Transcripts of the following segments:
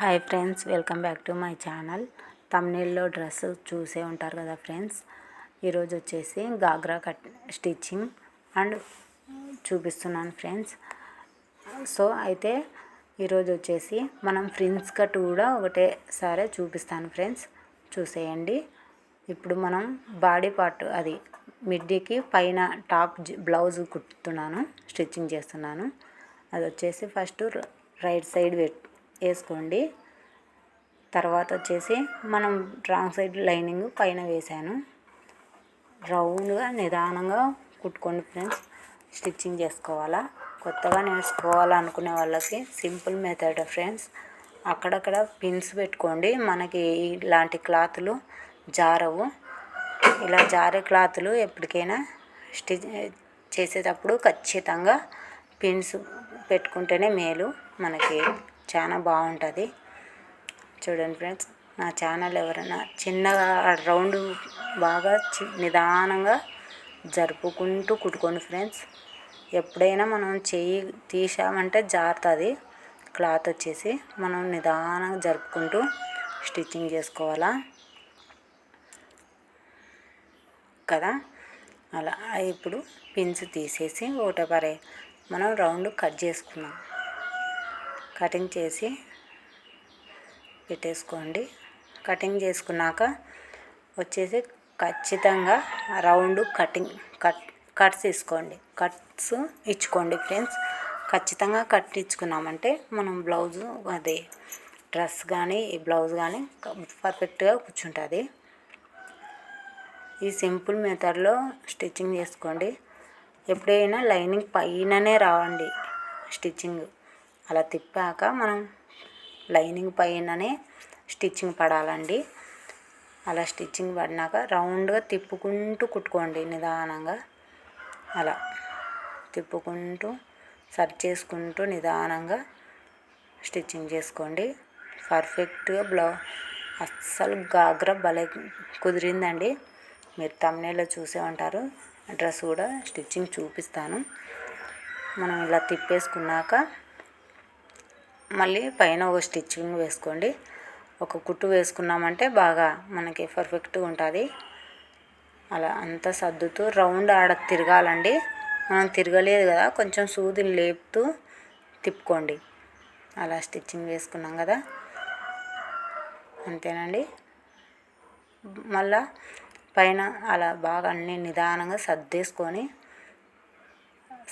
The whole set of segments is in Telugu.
Hi friends, welcome back to my channel. తమ్నేల్లో డ్రెస్ చూసే ఉంటారు కదా ఫ్రెండ్స్. ఈరోజు వచ్చేసి గాగ్రా కట్ స్టిచ్చింగ్ అండ్ చూపిస్తున్నాను ఫ్రెండ్స్. సో అయితే ఈరోజు వచ్చేసి మనం ఫ్రిన్స్ కట్ కూడా ఒకటేసారి చూపిస్తాను ఫ్రెండ్స్, చూసేయండి. ఇప్పుడు మనం బాడీ పార్ట్ అది మిడ్డీకి పైన టాప్ బ్లౌజ్ కుట్టుతున్నాను, స్టిచ్చింగ్ చేస్తున్నాను. అది వచ్చేసి ఫస్ట్ రైట్ సైడ్ వేసుకోండి. తర్వాత వచ్చేసి మనం రాంగ్ సైడ్ లైనింగ్ పైన వేసాను. రౌండ్గా నిదానంగా కుట్టుకోండి ఫ్రెండ్స్. స్టిచ్చింగ్ చేసుకోవాలా, కొత్తగా నేర్చుకోవాలనుకునే వాళ్ళకి సింపుల్ మెథడ్ ఫ్రెండ్స్. అక్కడక్కడ పిన్స్ పెట్టుకోండి. మనకి ఇలాంటి క్లాతులు జారవు. ఇలా జారే క్లాతులు ఎప్పటికైనా స్టిచ్ చేసేటప్పుడు ఖచ్చితంగా పిన్స్ పెట్టుకుంటేనే మేలు, మనకి చాలా బాగుంటుంది. చూడండి ఫ్రెండ్స్, నా ఛానల్ ఎవరైనా చిన్నగా రౌండ్ బాగా నిదానంగా జరుపుకుంటూ కుట్టుకోండి ఫ్రెండ్స్. ఎప్పుడైనా మనం చెయ్యి తీసామంటే జారుతుంది క్లాత్ వచ్చేసి. మనం నిదానంగా జరుపుకుంటూ స్టిచ్చింగ్ చేసుకోవాలా కదా. అలా ఇప్పుడు పిన్స్ తీసేసి ఒకటే మనం రౌండ్ కట్ చేసుకున్నాం. కటింగ్ చేసి పెట్టేసుకోండి. కటింగ్ చేసుకున్నాక వచ్చేసి ఖచ్చితంగా రౌండ్ కట్స్ ఇచ్చుకోండి ఫ్రెండ్స్. ఖచ్చితంగా కట్ ఇచ్చుకున్నామంటే మనం బ్లౌజు అదే డ్రెస్ కానీ ఈ బ్లౌజ్ కానీ పర్ఫెక్ట్గా కూర్చుంటుంది. ఈ సింపుల్ మెథడ్లో స్టిచ్చింగ్ చేసుకోండి. ఎప్పుడైనా లైనింగ్ పైననే రావండి స్టిచ్చింగ్. అలా తిప్పాక మనం లైనింగ్ పైననే స్టిచ్చింగ్ పడాలండి. అలా స్టిచ్చింగ్ పడినాక రౌండ్గా తిప్పుకుంటూ కుట్టుకోండి నిదానంగా. అలా తిప్పుకుంటూ సర్చ్ చేసుకుంటూ నిదానంగా స్టిచ్చింగ్ చేసుకోండి. పర్ఫెక్ట్గా అస్సలు గాగ్రా భలే కుదిరిందండి. మీరు తమ్నేల్లో చూసే ఉంటారు. డ్రెస్ కూడా స్టిచ్చింగ్ చూపిస్తాను. మనం ఇలా తిప్పేసుకున్నాక మళ్ళీ పైన ఒక స్టిచ్చింగ్ వేసుకోండి. ఒక కుట్టు వేసుకున్నామంటే బాగా మనకి పర్ఫెక్ట్గా ఉంటుంది. అలా అంతా సర్దుతూ రౌండ్ ఆడ తిరగాలండి. మనం తిరగలేదు కదా, కొంచెం సూదిని లేపుతూ తిప్పుకోండి. అలా స్టిచ్చింగ్ వేసుకున్నాం కదా, అంతేనండి. మళ్ళా పైన అలా బాగా అన్నీ నిదానంగా సర్దేసుకొని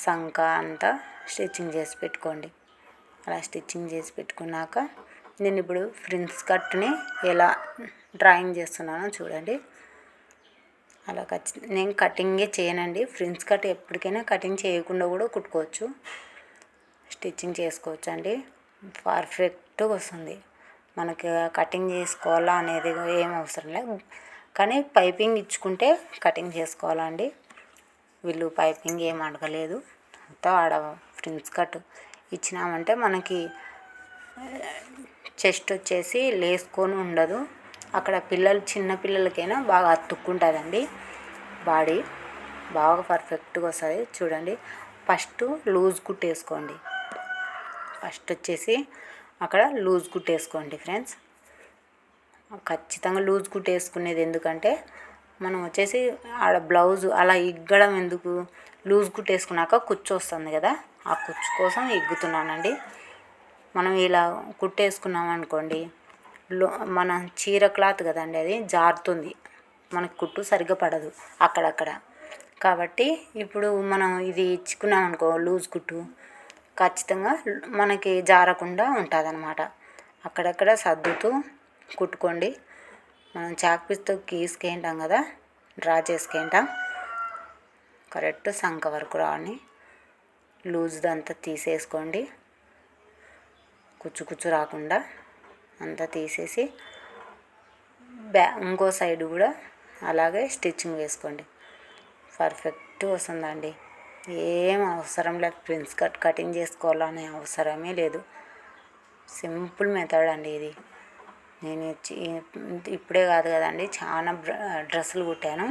సంక అంతా స్టిచ్చింగ్ చేసి పెట్టుకోండి. అలా స్టిచ్చింగ్ చేసి పెట్టుకున్నాక నేను ఇప్పుడు ఫ్రిన్స్ కట్ని ఎలా డ్రాయింగ్ చేస్తున్నానో చూడండి. అలా నేను కటింగే చేయనండి. ఫ్రిన్స్ కట్ ఎప్పటికైనా కటింగ్ చేయకుండా కూడా కుట్టుకోవచ్చు, స్టిచ్చింగ్ చేసుకోవచ్చు అండి. పర్ఫెక్ట్గా వస్తుంది. మనకి కటింగ్ చేసుకోవాలా అనేది ఏం అవసరం లేదు, కానీ పైపింగ్ ఇచ్చుకుంటే కటింగ్ చేసుకోవాలండి. వీళ్ళు పైపింగ్ ఏం అడగలేదు. అంతా ఆడ ఫ్రిన్స్ కట్ ఇచ్చినామంటే మనకి చెస్ట్ వచ్చేసి లేసుకొని ఉండదు. అక్కడ చిన్న పిల్లలకైనా బాగా అతుక్కుంటుందండి. బాడీ బాగా పర్ఫెక్ట్గా వస్తుంది. చూడండి, ఫస్ట్ లూజ్ కుట్టేసుకోండి. ఫస్ట్ వచ్చేసి అక్కడ లూజ్ కుట్టేసుకోండి ఫ్రెండ్స్. ఖచ్చితంగా లూజ్ కుట్టేసుకునేది ఎందుకంటే మనం వచ్చేసి ఆడ బ్లౌజు అలా ఇగ్గడం ఎందుకు, లూజ్ కుట్టేసుకున్నాక కుచ్చు వస్తుంది కదా, ఆ కుచ్చు కోసం ఇగ్గుతున్నానండి. మనం ఇలా కుట్టేసుకున్నాం అనుకోండి, మన చీర క్లాత్ కదండి, అది జారుతుంది, మనకు కుట్టు సరిగ్గా పడదు అక్కడక్కడ. కాబట్టి ఇప్పుడు మనం ఇది ఇచ్చుకున్నాం అనుకో లూజ్ కుట్టు, ఖచ్చితంగా మనకి జారకుండా ఉంటుంది అన్నమాట. అక్కడక్కడ సర్దుతూ కుట్టుకోండి. మనం చాక్ పీస్తో గీసుకుంటాం కదా, డ్రా చేసుకుంటాం. కరెక్ట్ సంక వరకు రాని లూజ్దంతా తీసేసుకోండి. కుచ్చు రాకుండా అంతా తీసేసి ఇంకో సైడ్ కూడా అలాగే స్టిచ్చింగ్ వేసుకోండి. పర్ఫెక్ట్ వస్తుందండి. ఏం అవసరం లేదు, ప్రిన్స్ కటింగ్ చేసుకోవాలనే అవసరమే లేదు. సింపుల్ మెథడ్ అండి ఇది. నేను ఇప్పుడే కాదు కదండి, చాలా డ్రెస్సులు కుట్టాను,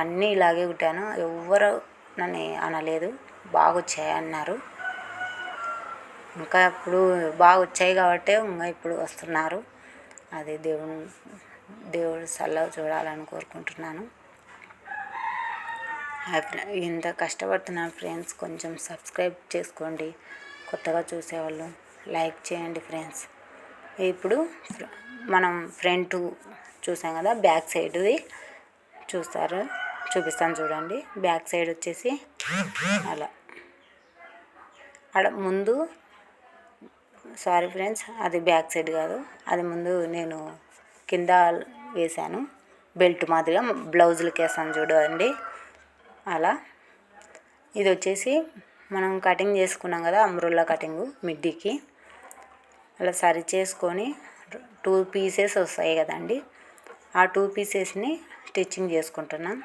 అన్నీ ఇలాగే కుట్టాను. ఎవ్వరు నన్ను అనలేదు, బాగా వచ్చాయి అన్నారు. ఇంకా ఇప్పుడు బాగా వచ్చాయి కాబట్టి ఇంకా ఇప్పుడు వస్తున్నారు. అది దేవుడు చల్లగా చూడాలని కోరుకుంటున్నాను. ఇంత కష్టపడుతున్నాను ఫ్రెండ్స్, కొంచెం సబ్స్క్రైబ్ చేసుకోండి. కొత్తగా చూసేవాళ్ళు లైక్ చేయండి ఫ్రెండ్స్. ఇప్పుడు మనం ఫ్రంట్ చూసాం కదా, బ్యాక్ సైడ్ది చూపిస్తాను చూడండి. బ్యాక్ సైడ్ వచ్చేసి అలా ముందు సారీ ఫ్రెండ్స్, అది బ్యాక్ సైడ్ కాదు, అది ముందు నేను కింద వేసాను. బెల్ట్ మాదిరిగా బ్లౌజులకి వేసాను చూడండి అలా. ఇది వచ్చేసి మనం కటింగ్ చేసుకున్నాం కదా, అంబ్రెల్లా కటింగు మిడ్డీకి అలా సరి చేసుకొని 2 పీసెస్ వస్తాయి కదండి, ఆ 2 పీసెస్ని స్టిచ్చింగ్ చేసుకుంటున్నాం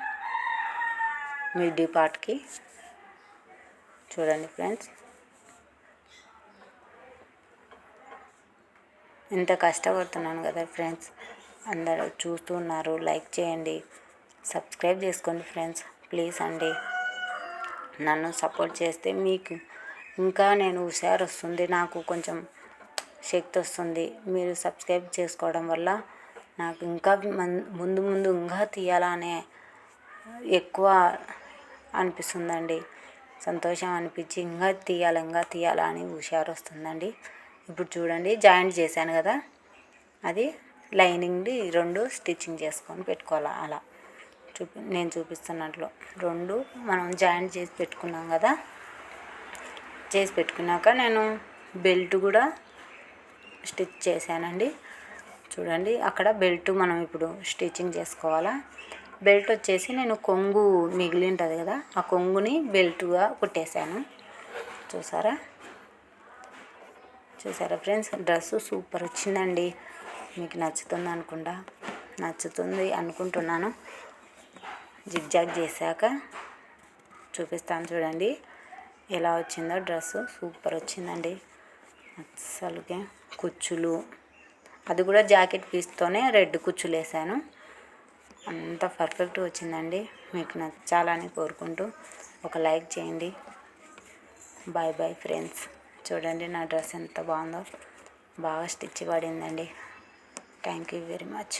మిడ్డీ పార్ట్కి. చూడండి ఫ్రెండ్స్, ఇంత కష్టపడుతున్నాను కదా ఫ్రెండ్స్, అందరూ చూస్తున్నారు. లైక్ చేయండి, సబ్స్క్రైబ్ చేసుకోండి ఫ్రెండ్స్ ప్లీజ్ అండి. నన్ను సపోర్ట్ చేస్తే మీకు ఇంకా నేను హుషారు వస్తుంది, నాకు కొంచెం శక్తి వస్తుంది. మీరు సబ్స్క్రైబ్ చేసుకోవడం వల్ల నాకు ఇంకా ముందు ఇంకా తీయాలనే ఎక్కువ అనిపిస్తుందండి. సంతోషం అనిపించి ఇంకా తీయాలా అని హుషారు వస్తుందండి. ఇప్పుడు చూడండి, జాయింట్ చేశాను కదా, అది లైనింగ్ది 2 స్టిచ్చింగ్ చేసుకొని పెట్టుకోవాలి. అలా నేను చూపిస్తున్నట్లు 2 మనం జాయింట్ చేసి పెట్టుకున్నాం కదా. చేసి పెట్టుకున్నాక నేను బెల్ట్ కూడా స్టిచ్ చేశానండి. చూడండి, అక్కడ బెల్ట్ మనం ఇప్పుడు స్టిచ్చింగ్ చేసుకోవాలా. బెల్ట్ వచ్చేసి నేను కొంగు మిగిలి ఉంటుంది కదా, ఆ కొంగుని బెల్ట్గా కుట్టేశాను. చూసారా ఫ్రెండ్స్, డ్రెస్సు సూపర్ వచ్చిందండి. మీకు నచ్చుతుంది అనుకుంటున్నాను. జిగ్జాగ్ చేశాక చూపిస్తాను చూడండి ఎలా వచ్చిందో. డ్రెస్సు సూపర్ వచ్చిందండి అసలుకే. కుచ్చులు అది కూడా జాకెట్ పీస్తోనే రెడ్ కుచ్చులు వేసాను. అంత పర్ఫెక్ట్ వచ్చిందండి. మీకు నచ్చాలని కోరుకుంటూ ఒక లైక్ చేయండి. Bye bye friends. చూడండి నా డ్రెస్ ఎంత బాగుందో, బాగా స్టిచ్ పడిందండి. Thank you very much.